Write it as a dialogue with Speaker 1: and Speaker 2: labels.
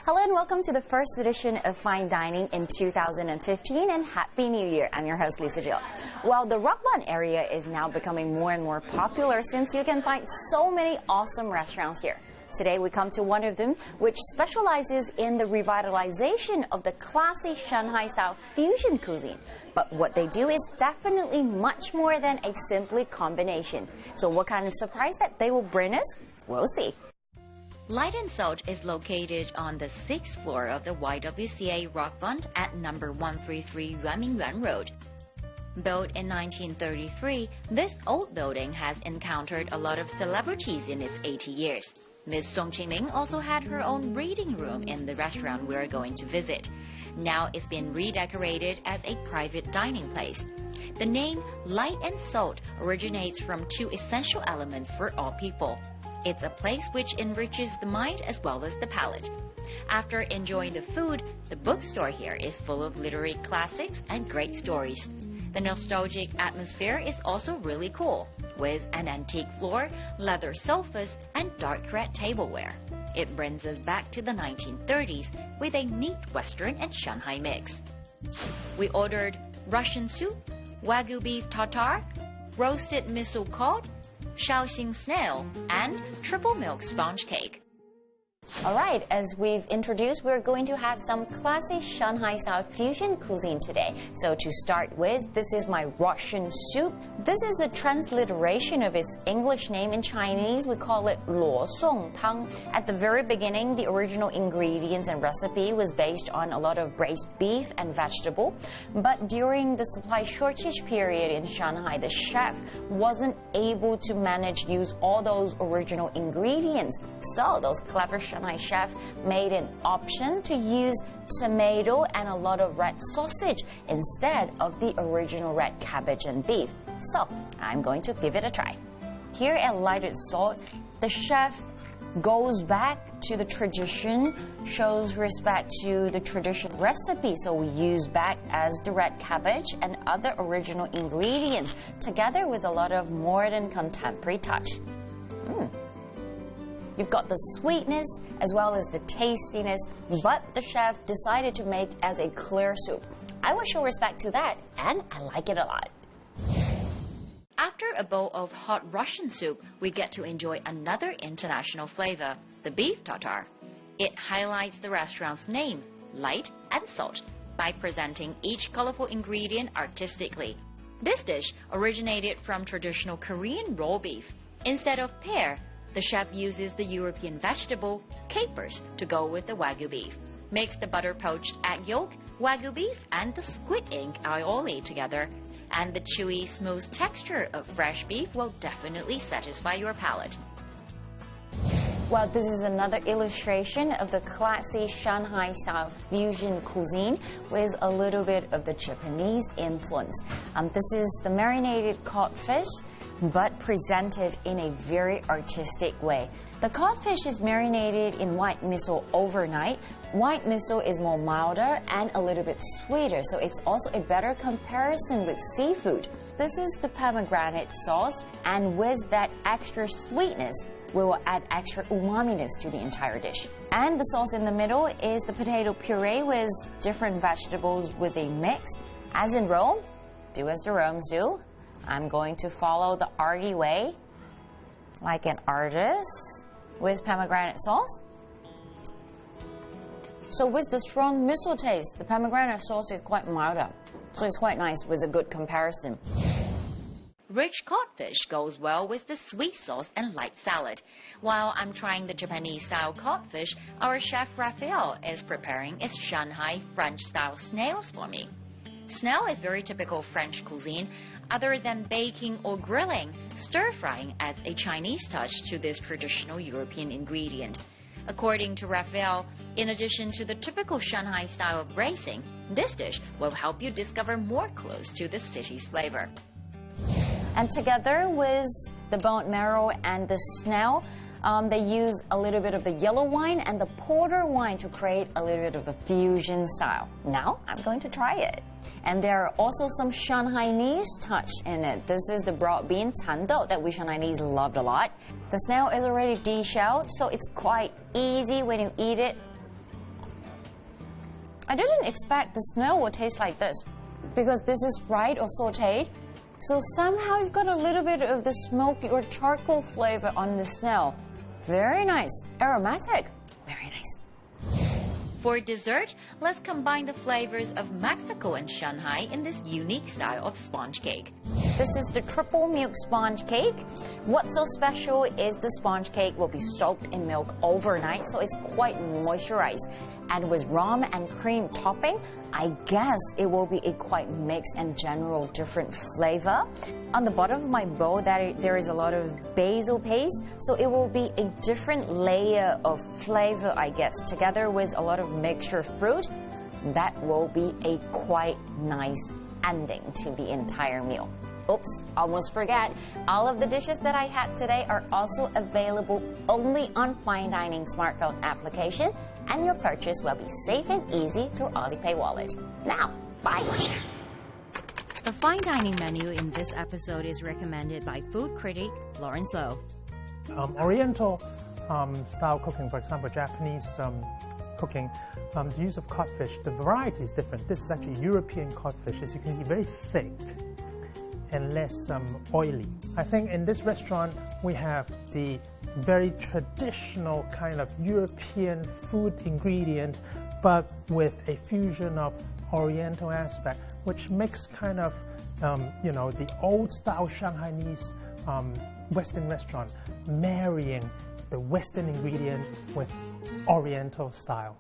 Speaker 1: Hello and welcome to the first edition of Fine Dining in 2015 and Happy New Year. I'm your host Lisa Jill. Well, the Rock Bund area is now becoming more and more popular since you can find so many awesome restaurants here. Today we come to one of them which specializes in the revitalization of the classy Shanghai-style fusion cuisine. But what they do is definitely much more than a simply combination. So what kind of surprise that they will bring us? We'll see.
Speaker 2: Light and Salt is located on the 6th floor of the YWCA Rock Bund at number 133 Yuanmingyuan Road. Built in 1933, this old building has encountered a lot of celebrities in its 80 years. Ms. Song Qingling also had her own reading room in the restaurant we're going to visit. Now it's been redecorated as a private dining place. The name Light and Salt originates from two essential elements for all people. It's a place which enriches the mind as well as the palate. After enjoying the food, the bookstore here is full of literary classics and great stories. The nostalgic atmosphere is also really cool, with an antique floor, leather sofas, and dark red tableware. It brings us back to the 1930s with a neat Western and Shanghai mix. We ordered Russian soup, Wagyu beef tartare, roasted miso cod, Shaoxing snail, and triple milk sponge cake.
Speaker 1: All right, as we've introduced, we're going to have some classic Shanghai-style fusion cuisine today. So to start with, this is my Russian soup. This is a transliteration of its English name in Chinese. We call it luo song tang. At the very beginning, the original ingredients and recipe was based on a lot of braised beef and vegetable. But during the supply shortage period in Shanghai, the chef wasn't able to manage to use all those original ingredients. So those clever Shanghai chef made an option to use tomato and a lot of red sausage instead of the original red cabbage and beef. So I'm going to give it a try. Here at Light and Salt, the chef goes back to the tradition, shows respect to the traditional recipe. So we use back as the red cabbage and other original ingredients together with a lot of modern contemporary touch. You've got the sweetness as well as the tastiness, but the chef decided to make as a clear soup. I will show respect to that, and I like it a lot.
Speaker 2: After a bowl of hot Russian soup, we get to enjoy another international flavor, the beef tartare. It highlights the restaurant's name, Light and Salt, by presenting each colorful ingredient artistically. This dish originated from traditional Korean raw beef. Instead of pear, the chef uses the European vegetable, capers, to go with the Wagyu beef. Mix the butter-poached egg yolk, Wagyu beef, and the squid ink aioli together. And the chewy, smooth texture of fresh beef will definitely satisfy your palate.
Speaker 1: Well, this is another illustration of the classy Shanghai-style fusion cuisine with a little bit of the Japanese influence. This is the marinated codfish, but presented in a very artistic way. The codfish is marinated in white miso overnight. White miso is more milder and a little bit sweeter, so it's also a better comparison with seafood. This is the pomegranate sauce, and with that extra sweetness, we will add extra umaminess to the entire dish. And the sauce in the middle is the potato puree with different vegetables with a mix. As in Rome, do as the Romans do. I'm going to follow the arty way, like an artist, with pomegranate sauce. So with the strong miso taste, the pomegranate sauce is quite milder. So it's quite nice with a good comparison.
Speaker 2: Rich codfish goes well with the sweet sauce and light salad. While I'm trying the Japanese-style codfish, our chef Raphael is preparing its Shanghai French-style snails for me. Snail is very typical French cuisine. Other than baking or grilling, stir-frying adds a Chinese touch to this traditional European ingredient. According to Raphael, in addition to the typical Shanghai style of braising, this dish will help you discover more clues to the city's flavor.
Speaker 1: And together with the bone marrow and the snail, they use a little bit of the yellow wine and the porter wine to create a little bit of the fusion style. Now I'm going to try it. And there are also some Shanghainese touch in it. This is the broad bean candou that we Shanghainese loved a lot. The snail is already de-shelled, so it's quite easy when you eat it. I didn't expect the snail would taste like this because this is fried or sauteed. So somehow you've got a little bit of the smoky or charcoal flavor on the snail. Very nice. Aromatic. Very nice.
Speaker 2: For dessert, let's combine the flavors of Mexico and Shanghai in this unique style of sponge cake.
Speaker 1: This is the triple milk sponge cake. What's so special is the sponge cake will be soaked in milk overnight, so it's quite moisturized. And with rum and cream topping, I guess it will be a quite mixed and general different flavor. On the bottom of my bowl, there is a lot of basil paste, so it will be a different layer of flavor, I guess, together with a lot of mixture fruit. That will be a quite nice ending to the entire meal. Oops, almost forgot. All of the dishes that I had today are also available only on FineDining smartphone application, and your purchase will be safe and easy through Alipay wallet. Now, bye!
Speaker 2: The fine dining menu in this episode is recommended by food critic Lawrence Lowe.
Speaker 3: Oriental style cooking, for example, Japanese cooking, the use of codfish, the variety is different. This is actually European codfish. As you can see, very thick and less oily. I think in this restaurant we have the very traditional kind of European food ingredient, but with a fusion of Oriental aspect, which makes kind of the old style Shanghainese Western restaurant marrying the Western ingredient with Oriental style.